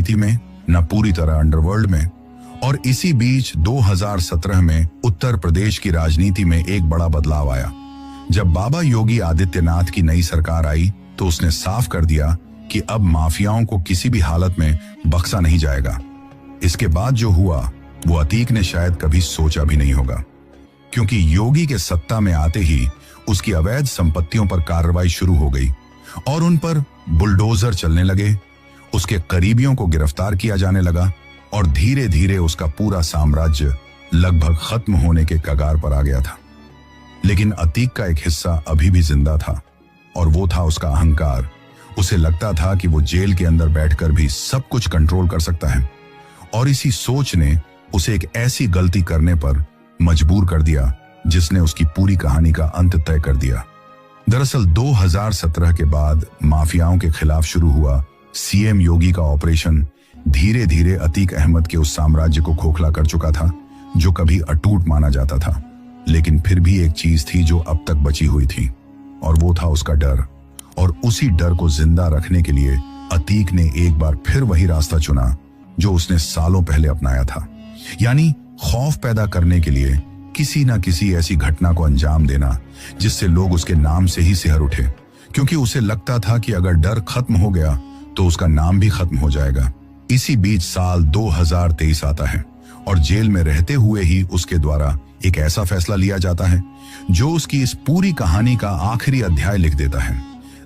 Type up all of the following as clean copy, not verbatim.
राजनीति में, न पूरी तरह अंडरवर्ल्ड में। और इसी बीच 2017 में उत्तर प्रदेश की राजनीति में एक बड़ा बदलाव आया। जब बाबा योगी आदित्यनाथ की नई सरकार आई तो उसने साफ कर दिया कि अब माफियाओं को किसी भी हालत में बख्शा नहीं जाएगा। इसके बाद जो हुआ वो अतीक ने शायद कभी सोचा भी नहीं होगा, क्योंकि योगी के सत्ता में आते ही उसकी अवैध संपत्तियों पर कार्रवाई शुरू हो गई और उन पर बुलडोजर चलने लगे। उसके करीबियों को गिरफ्तार किया जाने लगा और धीरे धीरे उसका पूरा साम्राज्य लगभग खत्म होने के कगार पर आ गया था। लेकिन अतीक का एक हिस्सा अभी भी जिंदा था और वो था उसका अहंकार। उसे लगता था कि वो जेल के अंदर बैठकर भी सब कुछ कंट्रोल कर सकता है और इसी सोच ने उसे एक ऐसी गलती करने पर मजबूर कर दिया जिसने उसकी पूरी कहानी का अंत तय कर दिया। दरअसल 2017 के बाद माफियाओं के खिलाफ शुरू हुआ सीएम योगी का ऑपरेशन धीरे धीरे अतीक अहमद के उस साम्राज्य को खोखला कर चुका था जो कभी अटूट माना जाता था। लेकिन फिर भी एक चीज थी जो अब तक बची हुई थी और वो था उसका डर। और उसी डर को जिंदा रखने के लिए अतीक ने एक बार फिर वही रास्ता चुना जो उसने सालों पहले अपनाया था, यानी खौफ पैदा करने के लिए किसी ना किसी ऐसी घटना को अंजाम देना जिससे लोग उसके नाम से ही सिहर उठे, क्योंकि उसे लगता था कि अगर डर खत्म हो गया तो उसका नाम भी खत्म हो जाएगा। इसी बीच साल 2023 आता है और जेल में रहते हुए ही उसके द्वारा एक ऐसा फैसला लिया जाता है जो उसकी इस पूरी कहानी का आखिरी अध्याय लिख देता है।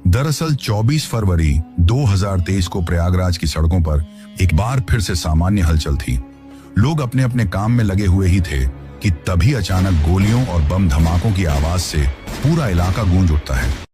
दरअसल 24 फरवरी 2023 को प्रयागराज की सड़कों पर एक बार फिर से सामान्य हलचल थी। लोग अपने अपने काम में लगे हुए ही थे कि तभी अचानक गोलियों और बम धमाकों की आवाज से पूरा इलाका गूंज उठता है।